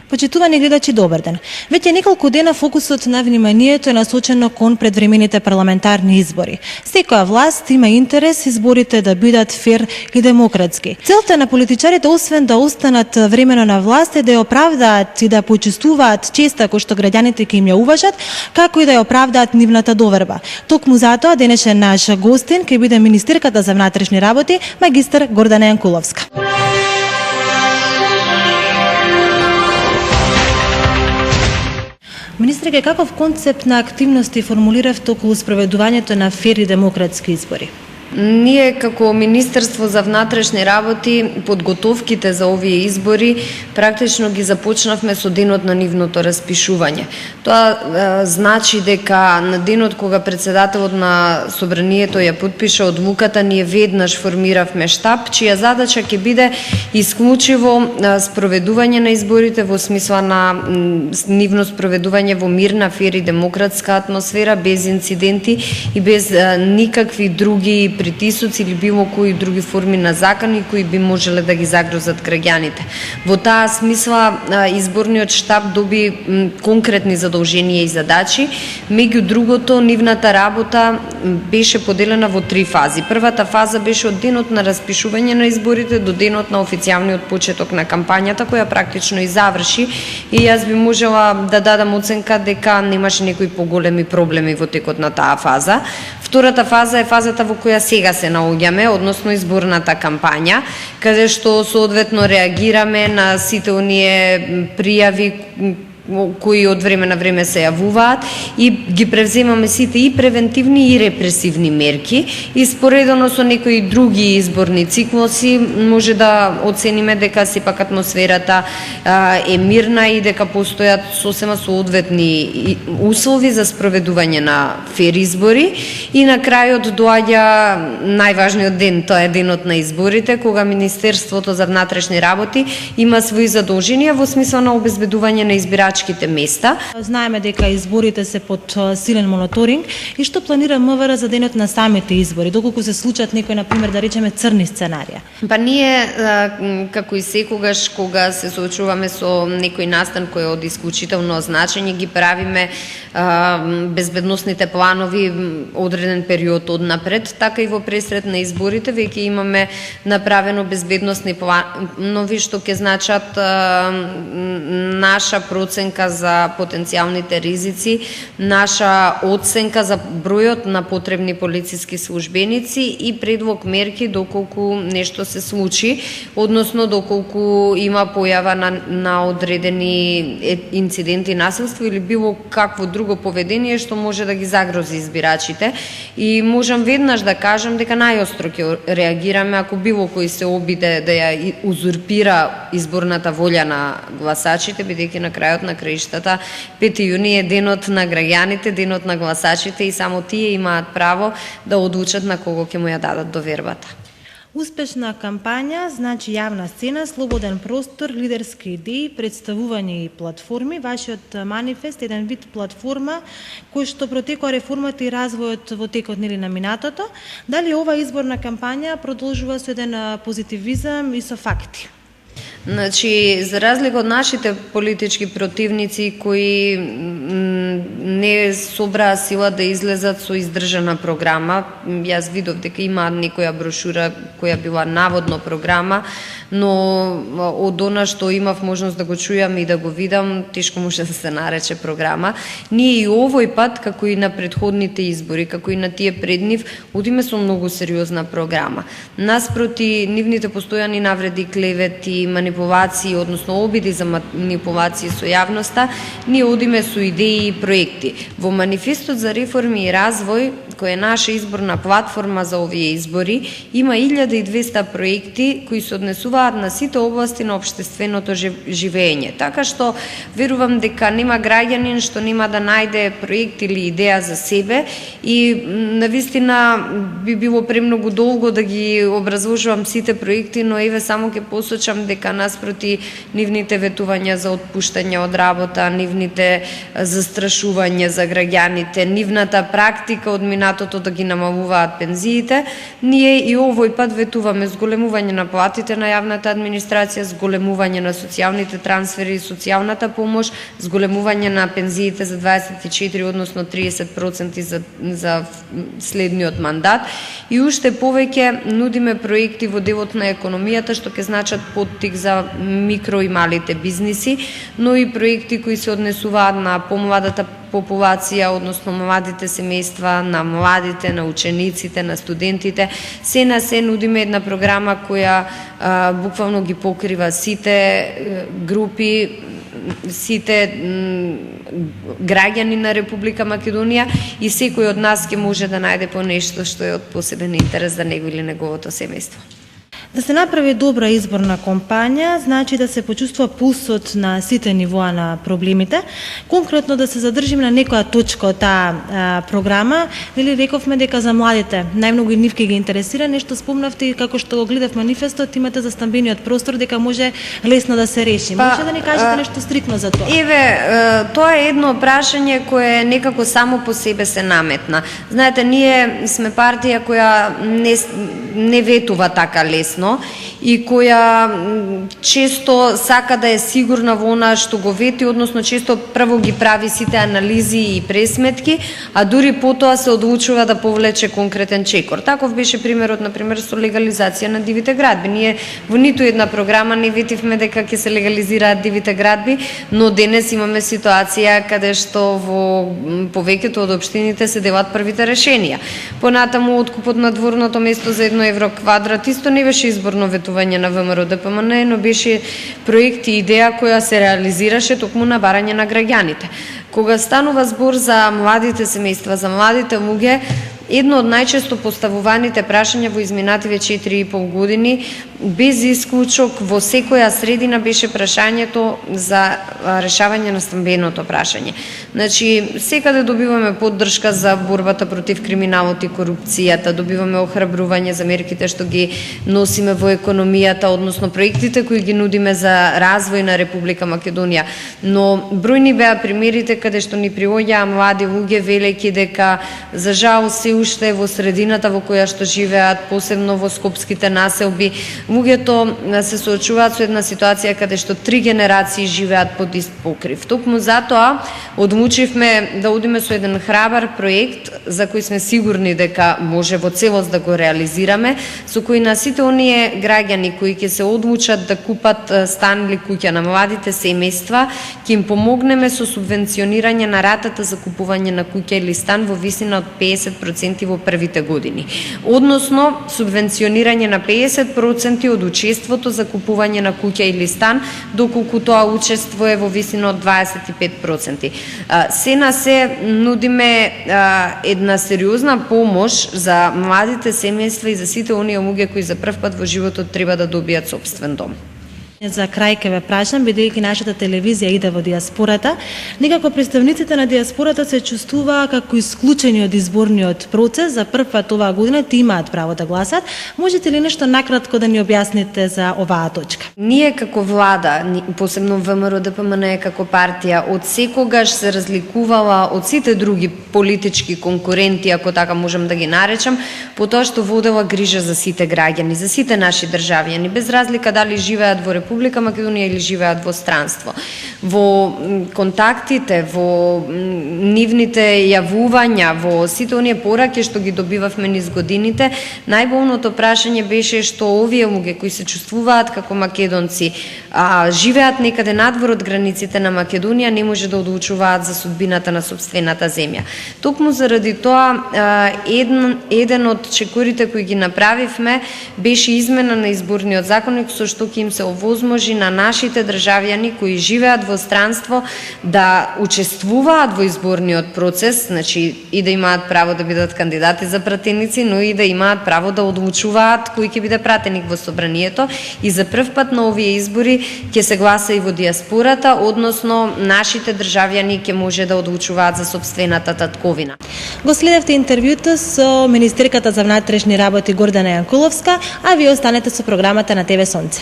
Почитувани гледачи, добар ден. Веќе неколку дена фокусот на вниманието е насочено кон предвремените парламентарни избори. Секоја власт има интерес изборите да бидат фер и демократски. Целта на политичарите, освен да останат времено на власт, е да ја оправдаат и да почувствуваат честа кој што граѓаните ќе им ја уважат, како и да ја оправдаат нивната доверба. Токму затоа денешен наш гостин ќе биде министерката за внатрешни работи, магистар Гордана Јанкуловска. Министерке, каков концепт на активности формулиравте околу спроведувањето на фер и демократски избори? Ние како Министерство за внатрешни работи подготовките за овие избори практично ги започнавме со денот на нивното распишување. Тоа значи дека на денот кога председателот на собранието ја подпиша одлуката, ние веднаш формиравме штаб чија задача ќе биде исклучиво спроведување на изборите во смисла на нивно спроведување во мирна, фер и демократска атмосфера, без инциденти и без никакви други притисоци или било кои други форми на закони кои би можеле да ги загрозат граѓаните. Во таа смисла изборниот штаб доби конкретни задолженија и задачи. Меѓу другото, нивната работа беше поделена во 3 фази. Првата фаза беше од денот на распишување на изборите до денот на официјалниот почеток на кампањата, која практично и заврши, и јас би можела да дадам оценка дека немаше некои поголеми проблеми во текот на таа фаза. Втората фаза е фазата во која сега се наоѓаме, односно изборната кампања, каде што соодветно реагираме на сите оние пријави кои од време на време се јавуваат и ги превземаме сите и превентивни и репресивни мерки, и споредено со некои други изборни циклуси може да оцениме дека сепак атмосферата е мирна и дека постојат сосема соодветни услови за спроведување на фер избори. И на крајот доаѓа најважниот ден, тоа е денот на изборите, кога Министерството за внатрешни работи има свои задолженија во смисла на обезбедување на избирачите места. Знаеме дека изборите се под силен мониторинг, и што планира МВР за денот на самите избори, доколку се случат некои, например, да речеме црни сценарија? Па ние, како и секогаш, кога се соочуваме со некој настан кој е од исклучително значење, ги правиме безбедносните планови одреден период однапред, така и во пресред на изборите веќе имаме направено безбедносни планови што ќе значат наша проценка за потенцијалните ризици, наша оценка за бројот на потребни полициски службеници и предлог мерки доколку нешто се случи, односно доколку има појава на одредени инциденти, насилство или било какво друго поведение што може да ги загрози избирачите. И можам веднаш да кажам дека најостро ќе реагираме ако било кој се обиде да ја узурпира изборната волја на гласачите, бидејќи на крајот на краиштата 5 јуни е денот на граѓаните, денот на гласачите, и само тие имаат право да одлучат на кого ќе му ја дадат довербата. Успешна кампања значи јавна сцена, слободен простор, лидерски идеи, представување и платформи. Вашиот манифест е еден вид платформа кој што протекува реформата и развојот во текот на минатото. Дали ова изборна кампања продолжува со еден позитивизам и со факти? Значи, за разлика од нашите политички противници кои не собраа сила да излезат со издржана програма, јас видов дека има некоја брошура која била наводно програма, но од она што имав можност да го чујам и да го видам, тешко може да се нарече програма. Ние и овој пат, како и на претходните избори, како и на тие пред нив, одиме со многу сериозна програма. Наспроти нивните постојани навреди, клевети, манипулации, односно обиди за манипулации со јавноста, ние одиме со идеи и проекти. Во манифестот за реформи и развој, која е наша изборна платформа за овие избори, има 1200 проекти кои се однесуваат на сите области на општественото живење. Така што верувам дека нема граѓанин што нема да најде проект или идеја за себе, и навистина би било премногу долго да ги образложувам сите проекти, но еве само ќе посочам дека наспроти нивните ветувања за отпуштање од работа, нивните застрашувања за граѓаните, нивната практика од поминатото да ги намалуваат пензиите, ние и овој пат ветуваме зголемување на платите на јавната администрација, зголемување на социјалните трансфери и социјалната помош, зголемување на пензиите за 24, односно 30% за следниот мандат и уште повеќе нудиме проекти во делот на економијата што ќе значат поттик за микро и малите бизниси, но и проекти кои се однесуваат на помладата популација, односно младите семејства, на младите, на учениците, на студентите. Се на се нудиме една програма која буквално ги покрива сите групи, сите граѓани на Република Македонија и секој од нас ќе може да најде по нешто што е од посебен интерес за него или неговото семејство. Да се направи добра изборна кампања, значи да се почувствува пулсот на сите нивоа на проблемите. Конкретно да се задржиме на некоја точка од таа програма, нели рековме дека за младите најмногу и нив ќе ги интересира, нешто спомнавте и како што го гледав манифестот, имате за стамбениот простор дека може лесно да се реши. Може да ни кажете нешто стрикно за тоа? Еве, тоа е едно прашање кое некако само по себе се наметна. Знаете, ние сме партија која не ветува така лесно и која често сака да е сигурна во она што го вети, односно често прво ги прави сите анализи и пресметки, а дури потоа се одлучува да повлече конкретен чекор. Таков беше примерот, например, со легализација на дивите градби. Ние во ниту една програма не ветивме дека ќе се легализираат дивите градби, но денес имаме ситуација каде што во повеќето од општините се делат првите решенија. Понатаму откупот на дворното место за 1 евро квадрат исто не беше изборно ветување на ВМРО ДПМН, но беше проект и идеја која се реализираше токму на барање на граѓаните. Кога станува збор за младите семејства, за младите луѓе, едно од најчесто поставуваните прашања во изминативе 4,5 години, без исклучок во секоја средина беше прашањето за решавање на стамбеното прашање. Значи, секаде добиваме поддршка за борбата против криминалот и корупцијата, добиваме охрабрување за мерките што ги носиме во економијата, односно проектите кои ги нудиме за развој на Република Македонија. Но бројни беа примерите каде што ни приоѓаа млади луѓе велејќи дека за жал се уште во средината во која што живеат, посебно во скопските населби, луѓето се соочуваат со една ситуација каде што 3 генерации живеат под ист покрив. Токму затоа одлучивме да одиме со еден храбар проект за кој сме сигурни дека може во целост да го реализираме, со кој на сите оние граѓани кои ќе се одлучат да купат стан или куќа на младите семејства, ќе им помогнеме со субвенционирање на ратата за купување на куќа или стан во висина од 50% во првите години. Односно, субвенционирање на 50% од учеството за купување на куќа или стан, доколку тоа учество е во висина од 25%. Се на се нудиме една сериозна помош за младите семејства и за сите оние луѓе кои за прв пат во животот треба да добијат сопствен дом. За крај ке ве прашам, бидејќи нашата телевизија иде во диаспората, некако представниците на диаспората се чувствуваа како исклучени од изборниот процес. За прв пат оваа година ти имаат право да гласат. Можете ли нешто накратко да ни објасните за оваа точка? Ние како влада, посебно ВМРО ДПМН како партија, од секогаш се разликувала од сите други политички конкуренти, ако така можам да ги наречам, по тоа што водела грижа за сите граѓани, за сите наши државјани, без разлика дали живеат во Република Македонија или живеат во странство. Во контактите, во нивните јавувања, во сите оние пораки што ги добивавме низ годините, најболното прашање беше што овие луѓе кои се чувствуваат како македонци, живеат некаде надвор од границите на Македонија, не може да одлучуваат за судбината на сопствената земја. Токму заради тоа, еден од чекорите кои ги направивме беше измена на изборниот законник со што ќе им се овозможи на нашите државјани кои живеат во странство да учествуваат во изборниот процес, значи и да имаат право да бидат кандидати за пратеници, но и да имаат право да одлучуваат кој ќе биде пратеник во собранието. И за прв пат на овие избори ќе се гласа и во диаспората, односно нашите државјани ќе може да одлучуваат за сопствената татковина. Го следевте интервјуто со министерката за внатрешни работи Гордана Јанкуловска, а вие останете со програмата на ТВ Сонце.